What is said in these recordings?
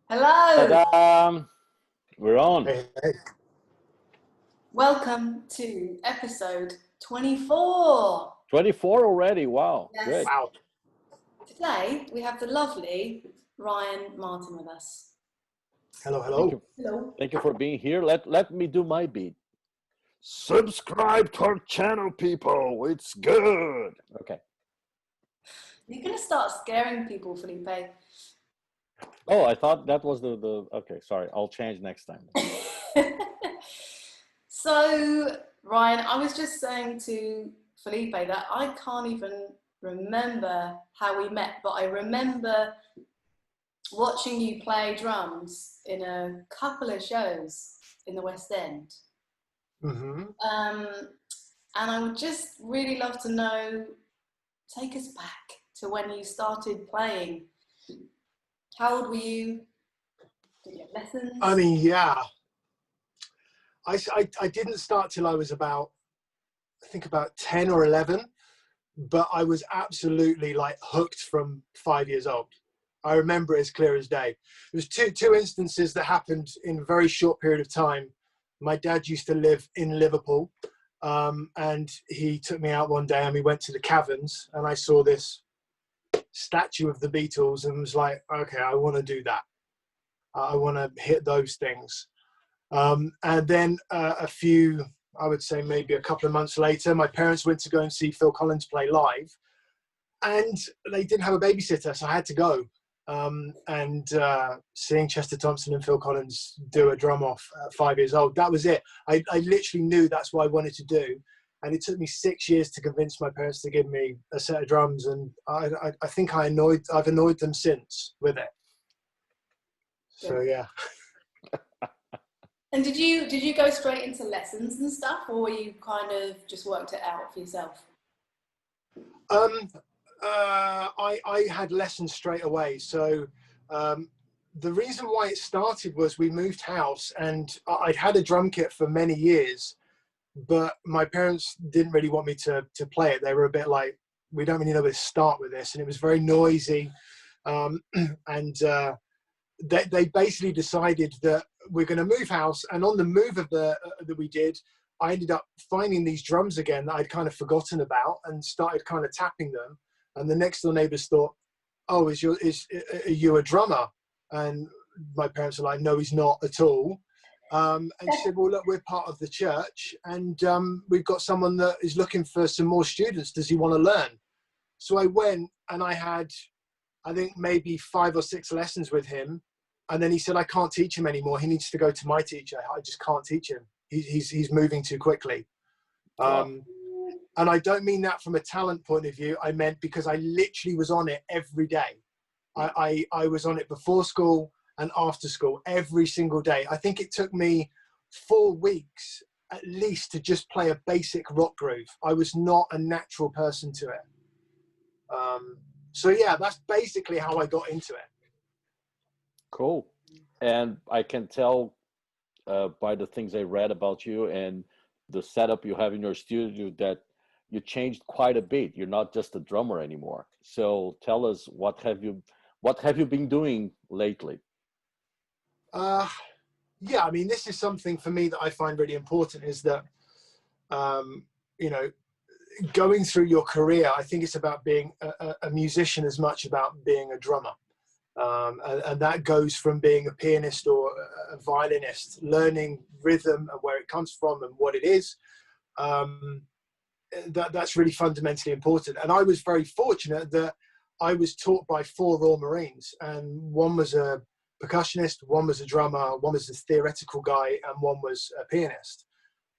Hello, Ta-da! We're on. Hey, hey. welcome to episode 24. 24 already. Wow, Yes, good. Wow. today we have the lovely Ryan Martin with us. Hello, Thank hello. you. Hello. Thank you for being here. Let me do my beat. Subscribe to our channel, people. It's good. Okay. You're going to start scaring people, Felipe. Oh, I thought that was the okay, sorry. I'll change next time. So, Ryan, I was just saying to Felipe that I can't even remember how we met, but I remember watching you play drums in a couple of shows in the West End. hmm Um, and I would just really love to know, take us back to when you started playing. How old were you? Did you have lessons? I mean, yeah. I didn't start till I was I think about 10 or 11, but I was absolutely like hooked from 5 years old. I remember it as clear as day. There was two instances that happened in a very short period of time. My dad used to live in Liverpool, and he took me out one day and we went to the caverns and I saw this statue of the Beatles and was like, okay, I want to do that. I want to hit those things. And then I would say maybe a couple of months later, my parents went to go and see Phil Collins play live, and they didn't have a babysitter, so I had to go. Seeing Chester Thompson and Phil Collins do a drum off at 5 years old, that was it. I literally knew that's what I wanted to do. And it took me 6 years to convince my parents to give me a set of drums. And I think I've annoyed them since with it. So, yeah. And did you go straight into lessons and stuff, or were you kind of just worked it out for yourself? I had lessons straight away. So the reason why it started was we moved house, and I'd had a drum kit for many years, but my parents didn't really want me to play it. They were a bit like, we don't really know where to start with this, and it was very noisy. They basically decided that we're going to move house, and on the move of that we did, I ended up finding these drums again that I'd kind of forgotten about and started kind of tapping them. And the next door neighbors thought, "Oh, are you a drummer?" And my parents were like, "No, he's not at all." And she said, "Well, look, we're part of the church, and we've got someone that is looking for some more students. Does he want to learn?" So I went, and I had, I think, maybe 5 or 6 lessons with him. And then he said, "I can't teach him anymore. He needs to go to my teacher. I just can't teach him. He's moving too quickly." Wow. And I don't mean that from a talent point of view. I meant because I literally was on it every day. I was on it before school and after school every single day. I think it took me 4 weeks at least to just play a basic rock groove. I was not a natural person to it. So yeah, that's basically how I got into it. Cool. And I can tell by the things I read about you and the setup you have in your studio that you changed quite a bit. You're not just a drummer anymore. So tell us, what have you been doing lately? Yeah, I mean, this is something for me that I find really important, is that, you know, going through your career, I think it's about being a musician as much about being a drummer. And that goes from being a pianist or a violinist, learning rhythm and where it comes from and what it is. That's really fundamentally important. And I was very fortunate that I was taught by 4 Royal Marines, and one was a percussionist, one was a drummer, one was a theoretical guy, and one was a pianist.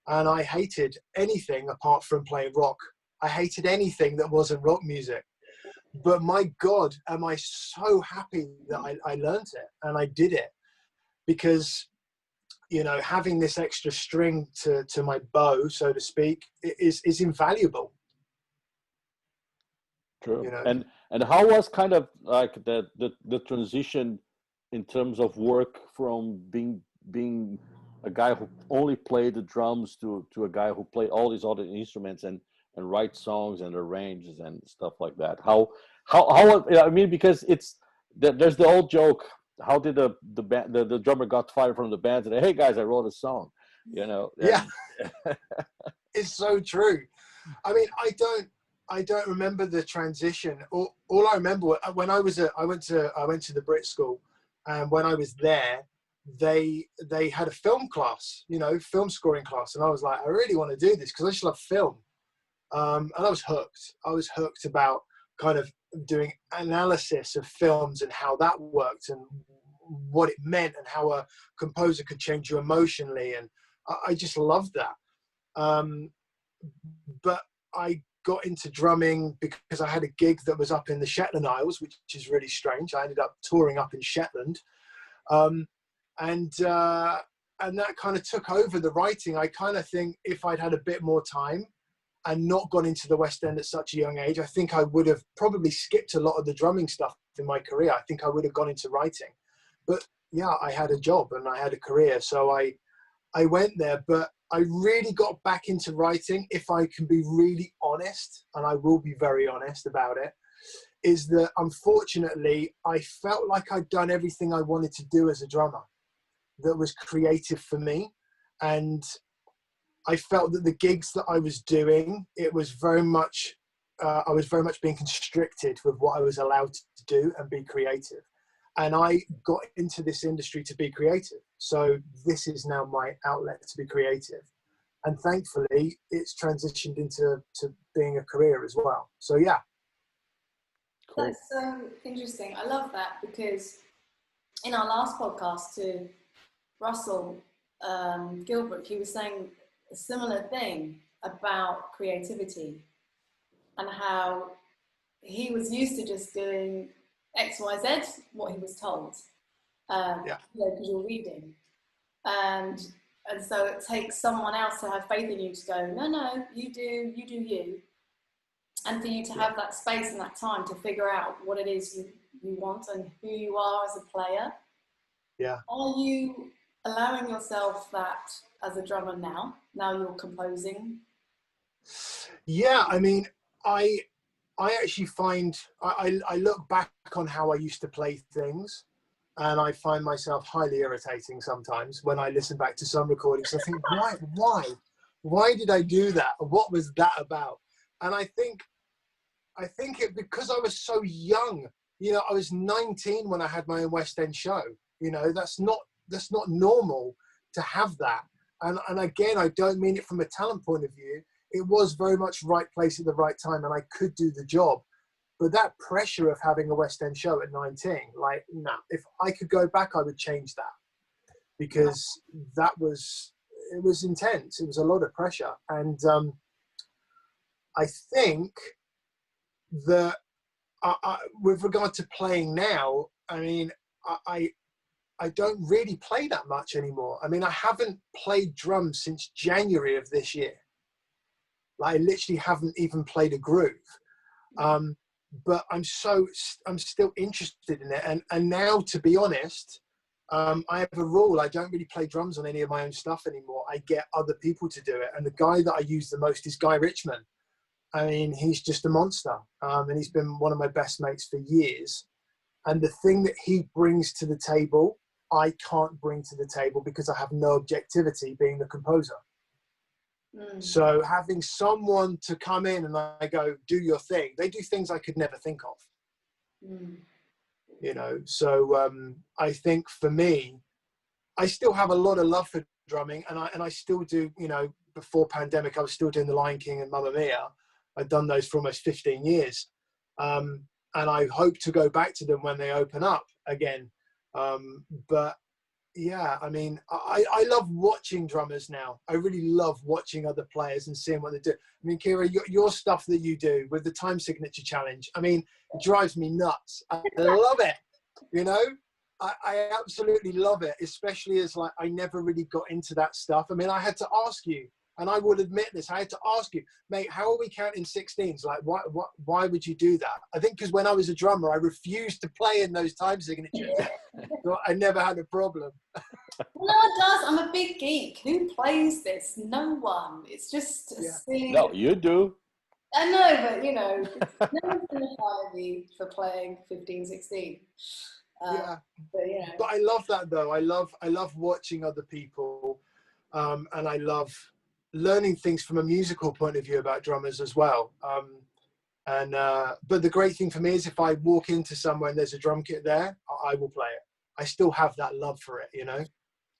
And I hated anything apart from playing rock. I hated anything that wasn't rock music. But my God, am I so happy that I learned it and I did it, because, you know, having this extra string to my bow, so to speak, is invaluable. True. You know, And how was kind of like the transition in terms of work from being a guy who only played the drums to a guy who played all these other instruments and write songs and arranges and stuff like that? How I mean, because there's the old joke how did the band, the drummer got fired from the band and hey guys, I wrote a song, you know? Yeah. It's so true. I mean, I don't remember the transition. All I remember when I went to the Brit School, and when I was there, they had a film class, you know, film scoring class, and I was like, I really want to do this because I just love film, and I was hooked. I was hooked about kind of doing analysis of films and how that worked and what it meant and how a composer could change you emotionally, and I just loved that. But I got into drumming because I had a gig that was up in the Shetland Isles, which is really strange. I ended up touring up in Shetland, and that kind of took over the writing. I kind of think if I'd had a bit more time and not gone into the West End at such a young age, I think I would have probably skipped a lot of the drumming stuff in my career. I think I would have gone into writing. But yeah, I had a job and I had a career, so I went there. But I really got back into writing, if I can be really honest, and I will be very honest about it, is that unfortunately I felt like I'd done everything I wanted to do as a drummer that was creative for me. And I felt that the gigs that I was doing, it was very much, I was very much being constricted with what I was allowed to do and be creative. And I got into this industry to be creative. So this is now my outlet to be creative. And thankfully, it's transitioned into being a career as well. So yeah. Cool. That's so interesting. I love that because in our last podcast to Russell Gilbrook, he was saying a similar thing about creativity and how he was used to just doing X, Y, Z, what he was told, because you're reading. And so it takes someone else to have faith in you to go, no, you do you. And for you to have that space and that time to figure out what it is you want and who you are as a player. Yeah. Are you allowing yourself that as a drummer now? Now you're composing? Yeah, I mean, I actually find, I look back on how I used to play things, and I find myself highly irritating sometimes when I listen back to some recordings. I think, why did I do that? What was that about? And I think it because I was so young. You know, I was 19 when I had my own West End show. You know, that's not normal to have that. And again, I don't mean it from a talent point of view. It was very much right place at the right time, and I could do the job. But that pressure of having a West End show at 19, like, no, if I could go back, I would change that, because it was intense. It was a lot of pressure. And I think that with regard to playing now, I mean, I don't really play that much anymore. I mean, I haven't played drums since January of this year. Like, I literally haven't even played a groove. But I'm still interested in it. And now, to be honest, I have a rule. I don't really play drums on any of my own stuff anymore. I get other people to do it. And the guy that I use the most is Guy Richman. I mean, he's just a monster. And he's been one of my best mates for years. And the thing that he brings to the table, I can't bring to the table because I have no objectivity being the composer. So having someone to come in and I go, do your thing. They do things I could never think of. You know, so I think for me, I still have a lot of love for drumming, and I still do. You know, before pandemic, I was still doing The Lion King and Mamma Mia. I'd done those for almost 15 years. And I hope to go back to them when they open up again. But yeah, I mean, I love watching drummers now. I really love watching other players and seeing what they do. I mean, Kira, your stuff that you do with the time signature challenge, I mean, it drives me nuts. I love it. You know, I absolutely love it, especially as like, I never really got into that stuff. I mean, I had to ask you, and I will admit this, I had to ask you, mate, how are we counting 16s? Like, why would you do that? I think because when I was a drummer, I refused to play in those time signatures. So I never had a problem. No one does. I'm a big geek. Who plays this? No one. It's just a silly... No, you do. I know, but you know, no one's going to hire me for playing 15, 16. Yeah. But, you know. But I love that though. I love watching other people, and I love learning things from a musical point of view about drummers as well. But the great thing for me is if I walk into somewhere and there's a drum kit there, I will play it. I still have that love for it, you know.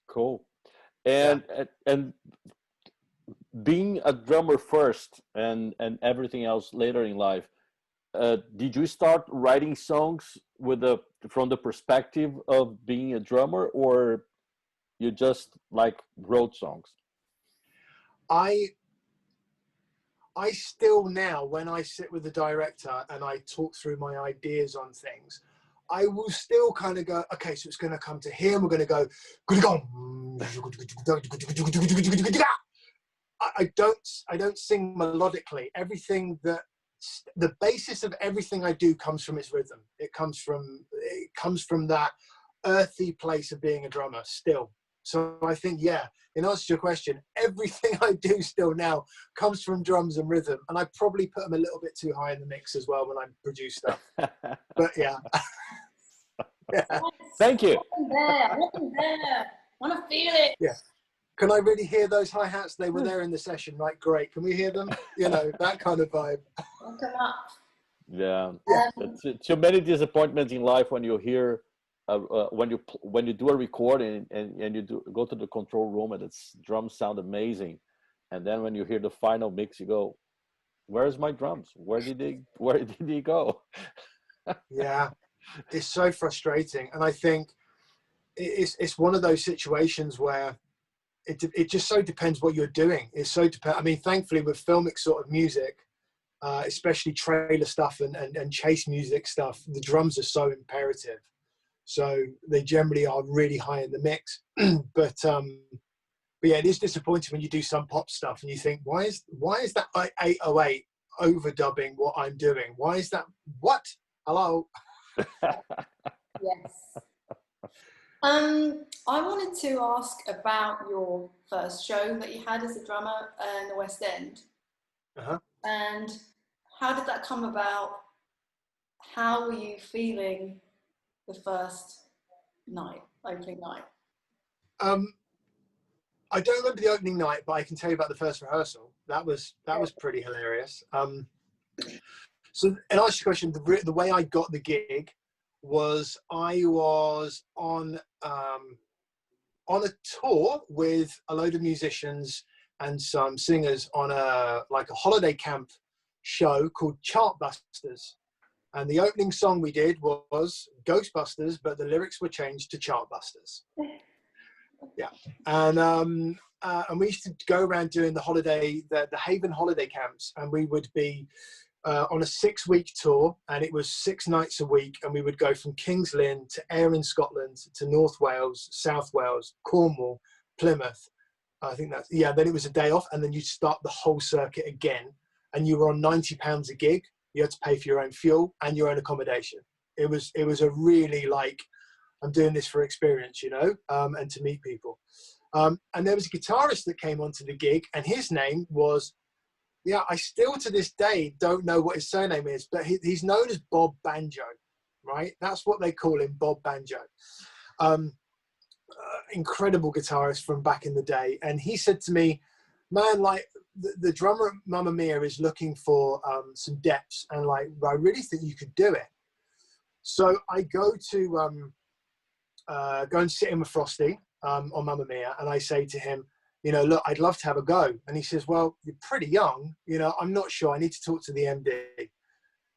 Cool. And being a drummer first and everything else later in life, did you start writing songs from the perspective of being a drummer, or you just like wrote songs? I still now, when I sit with the director and I talk through my ideas on things, I will still kind of go, okay, so it's going to come to here, and we're going to go. I don't sing melodically. Everything the basis of everything I do comes from its rhythm. It comes from that earthy place of being a drummer still. So I think, yeah, in answer to your question, everything I do still now comes from drums and rhythm. And I probably put them a little bit too high in the mix as well when I produce stuff. But yeah. Yeah. Thank you. I want to feel it. Yeah. Can I really hear those hi-hats? They were there in the session, right? Great. Can we hear them? You know, that kind of vibe. Come up. Yeah. It's so many disappointments in life when you hear, when you do a recording and you go to the control room and its drums sound amazing, and then when you hear the final mix, you go, "Where's my drums? Where did he go?" Yeah, it's so frustrating, and I think it's one of those situations where it just so depends what you're doing. It's so I mean, thankfully with filmic sort of music, especially trailer stuff and chase music stuff, the drums are so imperative. So they generally are really high in the mix. but yeah, it is disappointing when you do some pop stuff and you think, why is that 808 overdubbing what I'm doing? Why is that? What? Hello? Yes. I wanted to ask about your first show that you had as a drummer in the West End. Uh-huh. And how did that come about? How were you feeling the first night, opening night? I don't remember the opening night, but I can tell you about the first rehearsal. That was pretty hilarious. So, in answer to your question, the way I got the gig was I was on a tour with a load of musicians and some singers on a holiday camp show called Chartbusters. And the opening song we did was Ghostbusters, but the lyrics were changed to Chartbusters. Yeah. And we used to go around doing the Haven holiday camps, and we would be on a 6-week tour, and it was 6 nights a week, and we would go from Kings Lynn to Ayr in Scotland to North Wales, South Wales, Cornwall, Plymouth. I think then it was a day off, and then you'd start the whole circuit again, and you were on £90 a gig. You had to pay for your own fuel and your own accommodation. It was a really I'm doing this for experience, you know, and to meet people. And there was a guitarist that came onto the gig, and his name was, I still to this day don't know what his surname is, but he's known as Bob Banjo, right? That's what they call him, Bob Banjo. Incredible guitarist from back in the day. And he said to me, man, the drummer at Mamma Mia is looking for some depths, and I really think you could do it. So I go and sit in with Frosty on Mamma Mia, and I say to him, you know, look, I'd love to have a go. And he says, well, you're pretty young, you know, I'm not sure, I need to talk to the MD.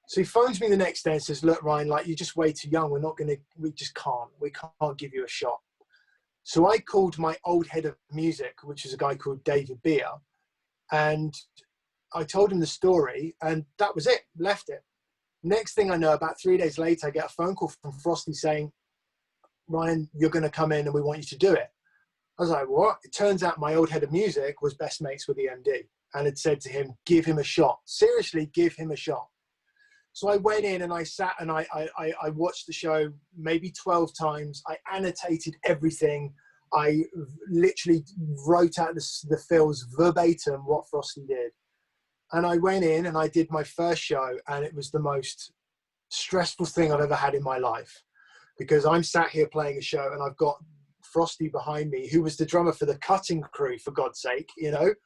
So he phones me the next day and says, look, Ryan, you're just way too young, we can't give you a shot. So I called my old head of music, which is a guy called David Beer, and I told him the story, and that was it, left it. Next thing I know, about 3 days later, I get a phone call from Frosty saying, Ryan, you're going to come in and we want you to do it. I was like, what? It turns out my old head of music was best mates with the MD and had said to him, give him a shot. Seriously, give him a shot. So I went in and I sat and I watched the show maybe 12 times. I annotated everything. I literally wrote out the fills verbatim what Frosty did. And I went in and I did my first show, and it was the most stressful thing I've ever had in my life, because I'm sat here playing a show and I've got Frosty behind me, who was the drummer for the Cutting Crew, for God's sake, it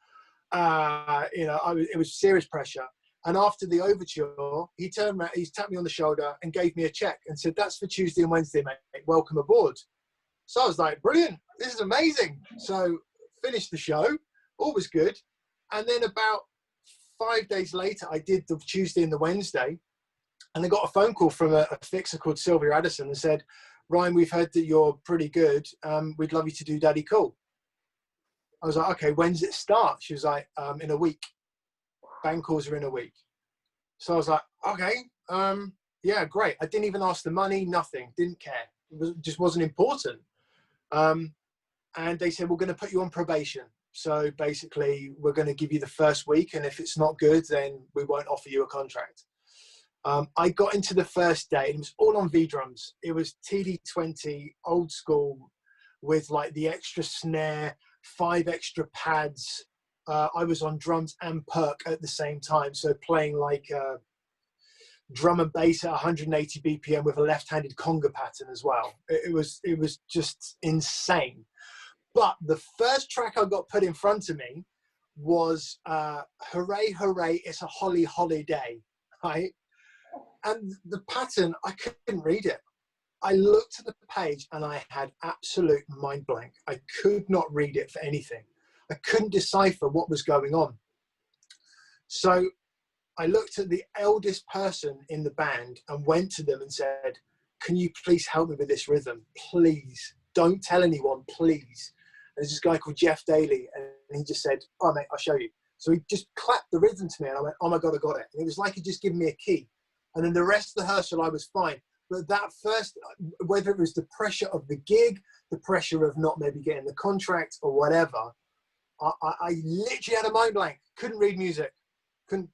was serious pressure. And after the overture, he turned around, he tapped me on the shoulder and gave me a check and said, "That's for Tuesday and Wednesday, mate. Welcome aboard." So I was like, brilliant, this is amazing. So finished the show, all was good. And then about 5 days later, I did the Tuesday and the Wednesday, and I got a phone call from a fixer called Sylvia Addison and said, "Ryan, we've heard that you're pretty good. We'd love you to do Daddy Cool." I was like, "Okay, when's it start?" She was like, "In a week. Band calls are in a week." So I was like, "Okay, yeah, great." I didn't even ask the money, nothing, didn't care. It just wasn't important. And they said, "We're going to put you on probation. So basically, we're going to give you the first week, and if it's not good, then we won't offer you a contract." I got into the first day, and it was all on V drums. It was TD-20, old school, with like the extra snare, 5 extra pads. I was on drums and perc at the same time, so playing like drum and bass at 180 BPM with a left-handed conga pattern as well. It was just insane. But the first track I got put in front of me was "Hooray, Hooray, It's a Holly Holiday," right? And the pattern, I couldn't read it. I looked at the page and I had absolute mind blank. I could not read it for anything. I couldn't decipher what was going on. So I looked at the eldest person in the band and went to them and said, "Can you please help me with this rhythm? Please. Don't tell anyone, please." And there's this guy called Jeff Daly, and he just said, "Oh, mate, I'll show you." So he just clapped the rhythm to me, and I went, "Oh my God, I got it." And it was like he'd just given me a key. And then the rest of the rehearsal, I was fine. But that first, whether it was the pressure of the gig, the pressure of not maybe getting the contract or whatever, I literally had a mind blank. Couldn't read music. Couldn't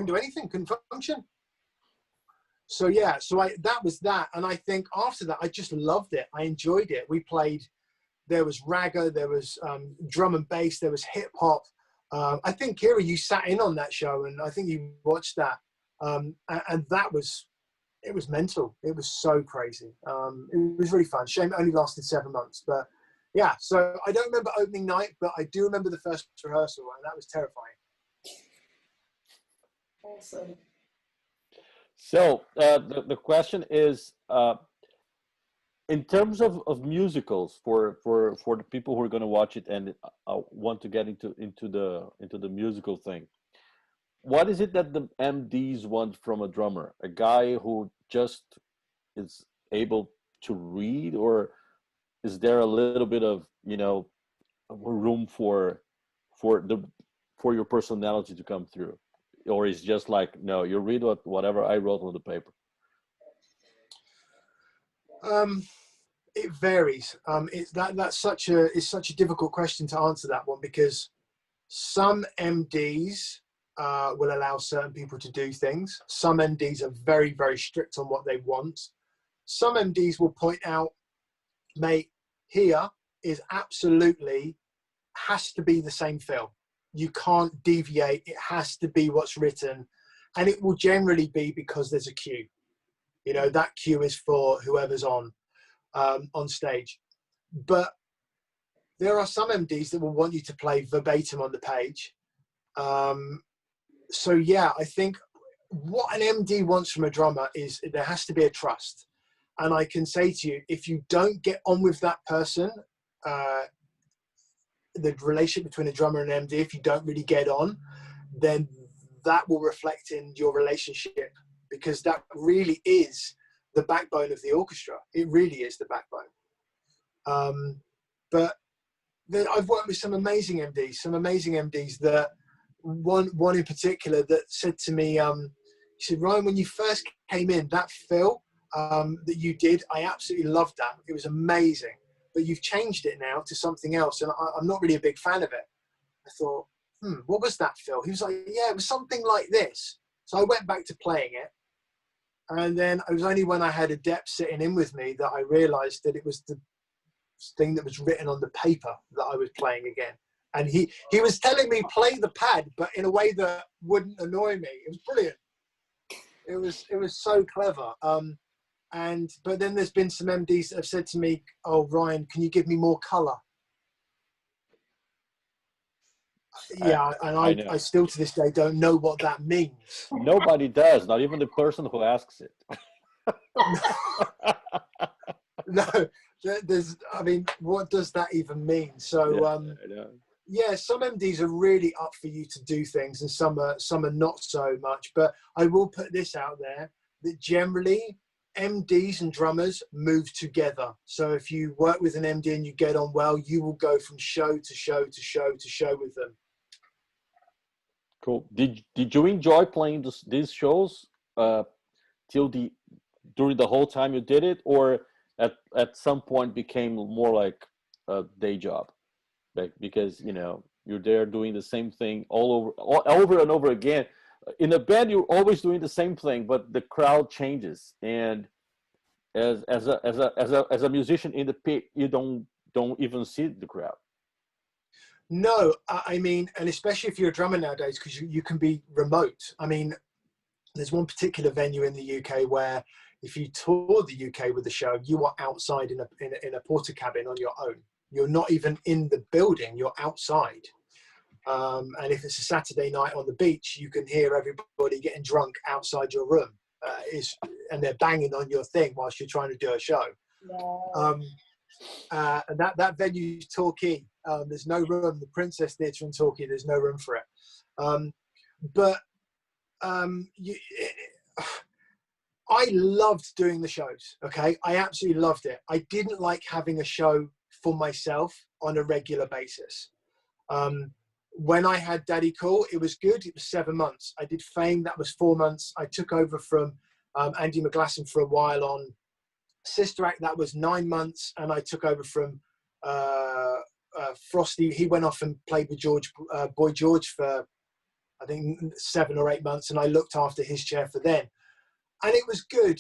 do anything. Couldn't function. So yeah, that was that. And I think after that, I just loved it. I enjoyed it. We played, there was ragga, there was drum and bass, there was hip hop. I think, Kira, you sat in on that show, and I think you watched that. And that was, it was mental. It was so crazy. It was really fun. Shame it only lasted 7 months. But yeah, so I don't remember opening night, but I do remember the first rehearsal, and that was terrifying. Awesome. So the question is, in terms of musicals, for the people who are going to watch it and want to get into the musical thing, what is it that the MDs want from a drummer? A guy who just is able to read, or is there a little bit of room for your personality to come through, or is just like, no, you read whatever I wrote on the paper? It varies. That's such a difficult question to answer, that one, because some MDs will allow certain people to do things. Some MDs are very, very strict on what they want. Some MDs will point out, "Mate, here is absolutely has to be the same fill. You can't deviate. It has to be what's written." And it will generally be because there's a cue. That cue is for whoever's on stage. But there are some MDs that will want you to play verbatim on the page. So yeah, I think what an MD wants from a drummer is there has to be a trust. And I can say to you, if you don't get on with that person, the relationship between a drummer and an MD, if you don't really get on, then that will reflect in your relationship, because that really is the backbone of the orchestra. It really is the backbone. But then I've worked with some amazing MDs that one in particular that said to me, he said, "Ryan, when you first came in, that fill that you did, I absolutely loved that. It was amazing. But you've changed it now to something else, and I'm not really a big fan of it." I thought, what was that fill? He was like, "Yeah, it was something like this." So I went back to playing it. And then it was only when I had Adept sitting in with me that I realized that it was the thing that was written on the paper that I was playing again. And he was telling me, play the pad, but in a way that wouldn't annoy me. It was brilliant. It was so clever. But then there's been some MDs that have said to me, "Oh, Ryan, can you give me more color?" Yeah, and I know. I still to this day don't know what that means. Nobody does, not even the person who asks it. No, I mean, what does that even mean? So, Yeah, I know. yeah, some MDs are really up for you to do things, and some are not so much. But I will put this out there, that generally MDs and drummers move together. So if you work with an MD and you get on well, you will go from show to show to show to show with them. Cool. Did you enjoy playing these shows during the whole time you did it, or at some point became more like a day job? Like, because you're there doing the same thing over and over again. In a band, you're always doing the same thing, but the crowd changes. And as a musician in the pit, you don't even see the crowd. No, I mean, and especially if you're a drummer nowadays, because you can be remote. I mean, there's one particular venue in the UK where if you tour the UK with the show, you are outside in a porta cabin on your own. You're not even in the building, you're outside. And if it's a Saturday night on the beach, you can hear everybody getting drunk outside your room. And they're banging on your thing whilst you're trying to do a show. Yeah. And that venue's Torquay. There's no room. The Princess Theatre in Torquay, there's no room for it. I loved doing the shows. Okay, I absolutely loved it. I didn't like having a show for myself on a regular basis. When I had Daddy Cool, it was good. It was 7 months. I did Fame. That was 4 months. I took over from Andy McGlasson for a while on Sister Act. That was 9 months. And I took over from Frosty. He went off and played with Boy George for, I think, 7 or 8 months. And I looked after his chair for then. And it was good.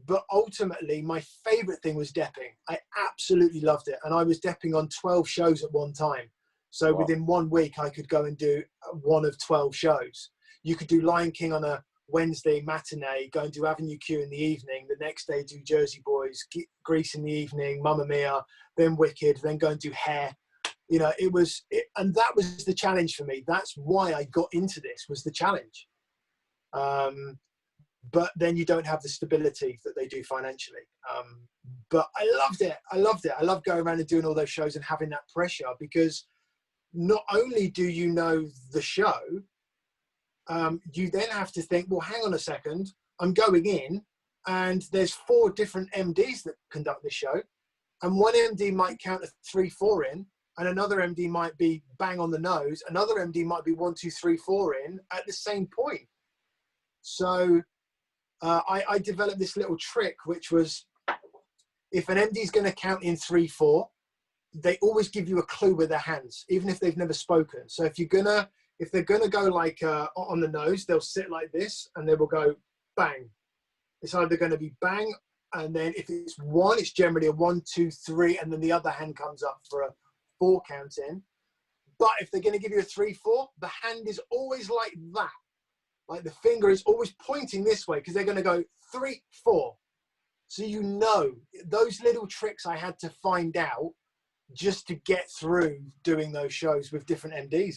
But ultimately, my favorite thing was depping. I absolutely loved it. And I was depping on 12 shows at one time. So wow. Within 1 week, I could go and do one of 12 shows. You could do Lion King on a Wednesday matinee, go and do Avenue Q in the evening. The next day, do Jersey Boys, Grease in the evening, Mamma Mia, then Wicked, then go and do Hair. And that was the challenge for me. That's why I got into this, was the challenge. But then you don't have the stability that they do financially. But I loved it. I loved going around and doing all those shows and having that pressure, because not only do you know the show, you then have to think, well, hang on a second, I'm going in and there's 4 different MDs that conduct the show. And one MD might count a 3-4 in, and another MD might be bang on the nose. Another MD might be 1, 2, 3, 4 in at the same point. So I developed this little trick, which was, if an MD is going to count in 3-4, they always give you a clue with their hands, even if they've never spoken. So if they're gonna go like on the nose, they'll sit like this and they will go bang. It's either going to be bang, and then if it's 1, it's generally a 1, 2, 3, and then the other hand comes up for a 4 count in. But if they're going to give you a 3-4, the hand is always like that. Like the finger is always pointing this way, because they're going to go 3, 4. So those little tricks I had to find out just to get through doing those shows with different MDs.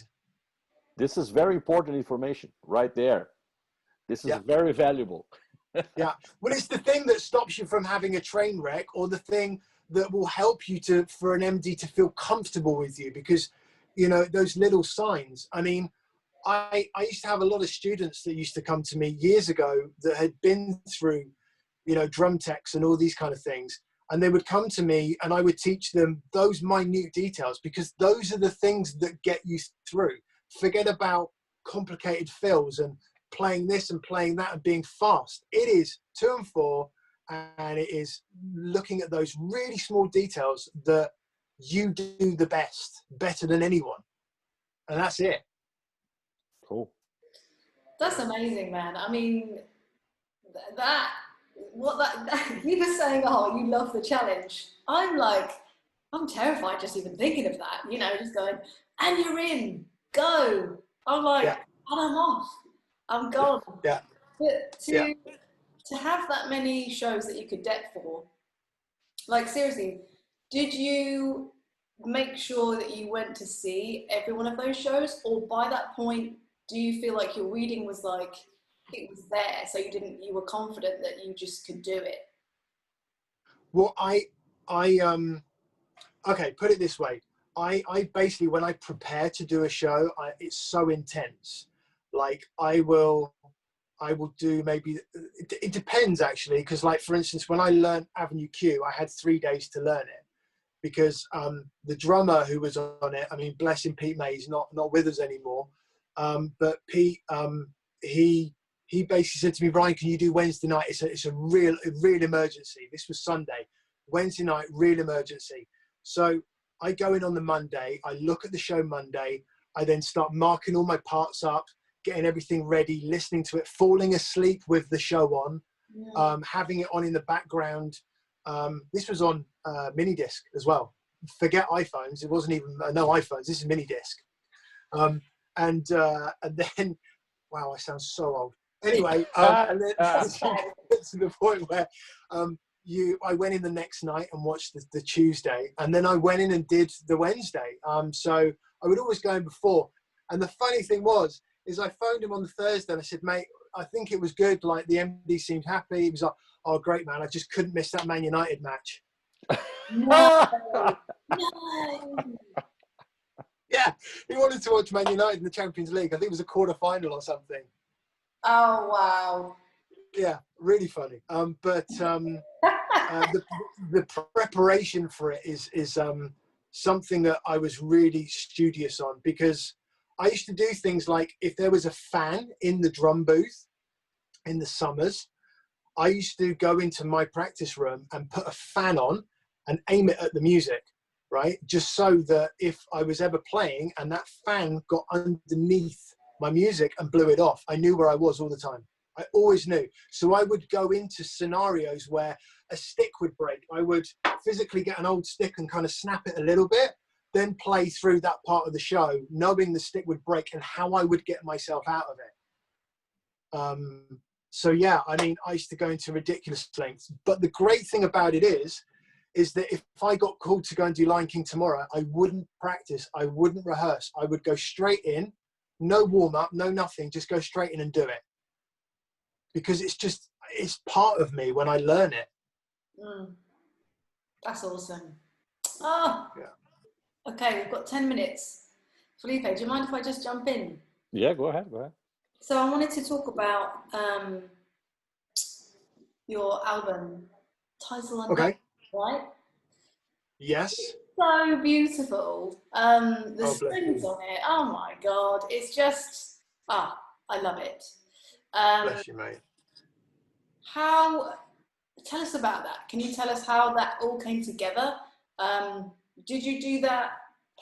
This is very important information right there. This is very valuable. Yeah. Well, it's the thing that stops you from having a train wreck, or the thing that will help you for an MD to feel comfortable with you, because, those little signs. I mean, I used to have a lot of students that used to come to me years ago that had been through, drum techs and all these kind of things. And they would come to me and I would teach them those minute details, because those are the things that get you through. Forget about complicated fills and playing this and playing that and being fast. It is 2 and 4, and it is looking at those really small details that you do the better than anyone. And that's it. Cool. That's amazing, man. I mean, you were saying, oh, you love the challenge. I'm terrified just even thinking of that, just going, and you're in, go. I'm like, and I'm off, I'm gone. Yeah. But to have that many shows that you could deck for, like seriously, did you make sure that you went to see every one of those shows, or by that point do you feel like your reading was like it was there, so you were confident that you just could do it? Well, okay, put it this way. I basically, when I prepare to do a show, it's so intense. Like I will do maybe, it depends actually. Cause like, for instance, when I learned Avenue Q, I had 3 days to learn it because the drummer who was on it, I mean, bless him, Pete May, he's not with us anymore. But Pete, he basically said to me, Ryan, can you do Wednesday night? It's a real emergency. This was Sunday. Wednesday night, real emergency. So I go in on the Monday, I look at the show Monday, I then start marking all my parts up, getting everything ready, listening to it, falling asleep with the show on, having it on in the background. This was on mini disc as well. Forget iPhones. It wasn't even, no iPhones. This is mini disc. And then, wow, I sound so old. Anyway, and then to the point where I went in the next night and watched the Tuesday, and then I went in and did the Wednesday. So I would always go in before. And the funny thing is I phoned him on the Thursday and I said, mate, I think it was good. Like the MD seemed happy. He was like, oh, great, man. I just couldn't miss that Man United match. No. Yeah, he wanted to watch Man United in the Champions League. I think it was a quarter-final or something. Oh, wow. Yeah, really funny. But the preparation for it is something that I was really studious on, because I used to do things like, if there was a fan in the drum booth in the summers, I used to go into my practice room and put a fan on and aim it at the music, right? Just so that if I was ever playing and that fan got underneath my music and blew it off, I knew where I was all the time. I always knew. So I would go into scenarios where a stick would break. I would physically get an old stick and kind of snap it a little bit, then play through that part of the show, knowing the stick would break and how I would get myself out of it. So yeah, I mean, I used to go into ridiculous lengths. But the great thing about it is that if I got called to go and do Lion King tomorrow, I wouldn't practice, I wouldn't rehearse. I would go straight in, no warm-up, no nothing, just go straight in and do it. Because it's part of me when I learn it. That's awesome. Oh, yeah. Okay, we've got 10 minutes. Felipe, do you mind if I just jump in? Yeah, go ahead. So I wanted to talk about your album, Title Unknown, okay. Right? Yes. It's so beautiful. The strings on it, oh my God. It's just, I love it. Bless you, mate. Tell us about that. Can you tell us how that all came together? Did you do that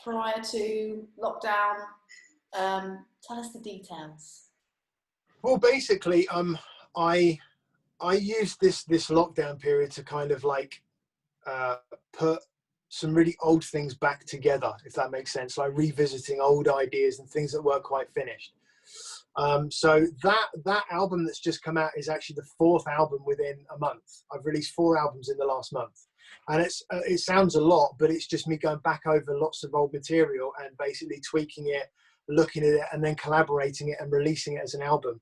prior to lockdown? Tell us the details. Well, basically, I used this lockdown period to kind of like put some really old things back together, if that makes sense, like revisiting old ideas and things that weren't quite finished. So that album that's just come out is actually the 4th album within a month. I've released 4 albums in the last month, and it sounds a lot, but it's just me going back over lots of old material and basically tweaking it, looking at it, and then collaborating it and releasing it as an album.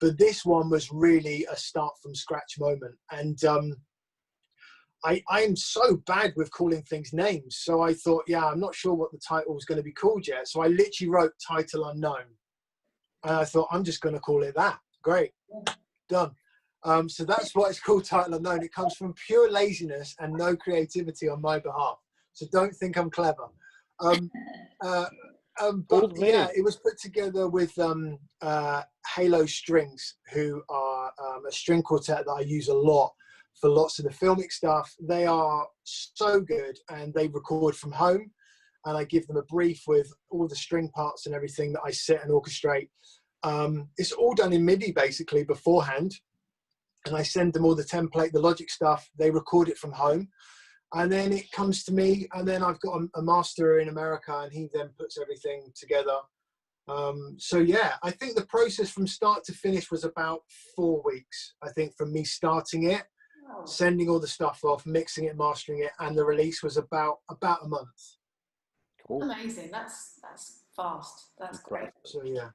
But this one was really a start from scratch moment. And I am so bad with calling things names. So I thought, yeah, I'm not sure what the title was going to be called yet. So I literally wrote Title Unknown. And I thought, I'm just going to call it that. Great. Done. So that's why it's called Title Unknown. It comes from pure laziness and no creativity on my behalf. So don't think I'm clever. But yeah, it was put together with Halo Strings, who are a string quartet that I use a lot for lots of the filmic stuff. They are so good, and they record from home, and I give them a brief with all the string parts and everything that I sit and orchestrate. It's all done in MIDI basically beforehand, and I send them all the template, the Logic stuff. They record it from home. And then it comes to me, and then I've got a master in America, and he then puts everything together. So yeah, I think the process from start to finish was about 4 weeks. I think from me starting it, Oh, sending all the stuff off, mixing it, mastering it, and the release was about a month. Cool. amazing. That's fast. That's great. So yeah.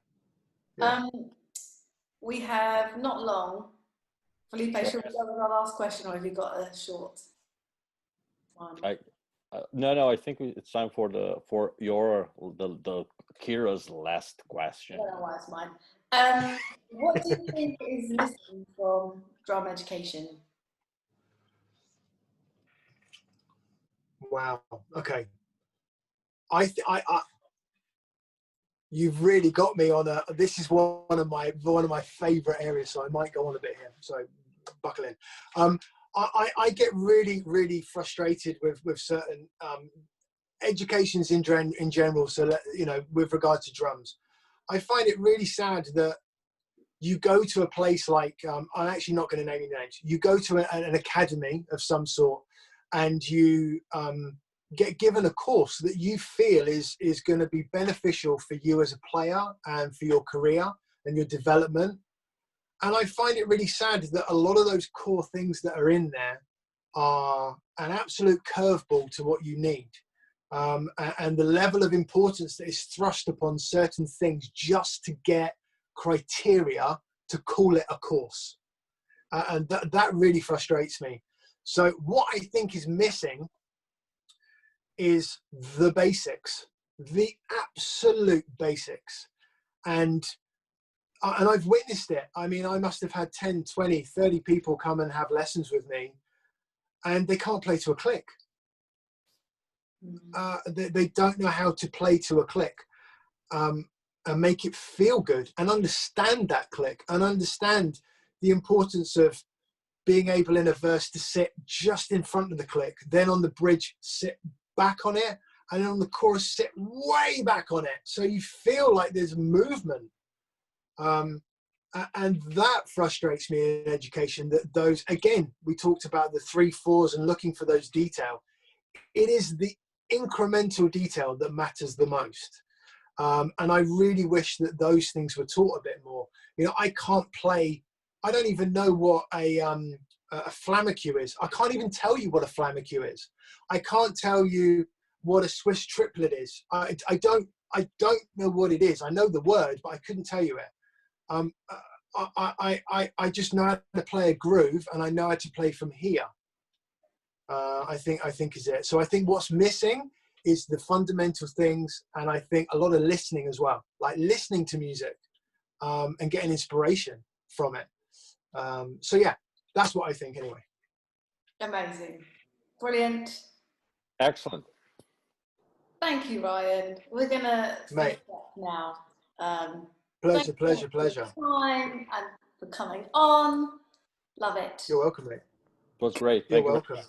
Yeah. We have not long. Felipe, Sure. should we go with our last question, or have you got a short one? No, I think it's time for the Kira's last I question. don't know why it's mine. What do you think is missing from drum education? Wow. Okay. I you've really got me on a. This is one of my favorite areas, so I might go on a bit here. So buckle in. I get really frustrated with certain educations in general. So that, you know, with regard to drums, I find it really sad that you go to a place like I'm actually not going to name any names. You go to an academy of some sort, and you get given a course that you feel is going to be beneficial for you as a player and for your career and your development. And I find it really sad that a lot of those core things that are in there are an absolute curveball to what you need. And the level of importance that is thrust upon certain things just to get criteria to call it a course. And that really frustrates me. So what I think is missing is the basics, the absolute basics. And I've witnessed it. I mean, I must have had 10, 20, 30 people come and have lessons with me, and they can't play to a click. They don't know how to play to a click and make it feel good and understand that click and understand the importance of being able in a verse to sit just in front of the click, then on the bridge, sit back on it, and then on the chorus, sit way back on it. So you feel like there's movement. And that frustrates me in education, that those, again, we talked about the 3/4 and looking for those detail. It is the incremental detail that matters the most. And I really wish that those things were taught a bit more. You know, I can't play, I don't even know what a flamacue is. I can't even tell you what a flamacue is. I can't tell you what a Swiss triplet is. I don't know what it is. I know the word, but I couldn't tell you it. I just know how to play a groove, and I know how to play from here. I think is it. So I think what's missing is the fundamental things, and I think a lot of listening as well, like listening to music and getting inspiration from it. So yeah, that's what I think anyway. Amazing. Brilliant. Excellent. Thank you, Ryan. We're going to Mate. now. Pleasure. For your time and for coming on. Love it. You're welcome, mate. It was great. You're Thank you very welcome. much.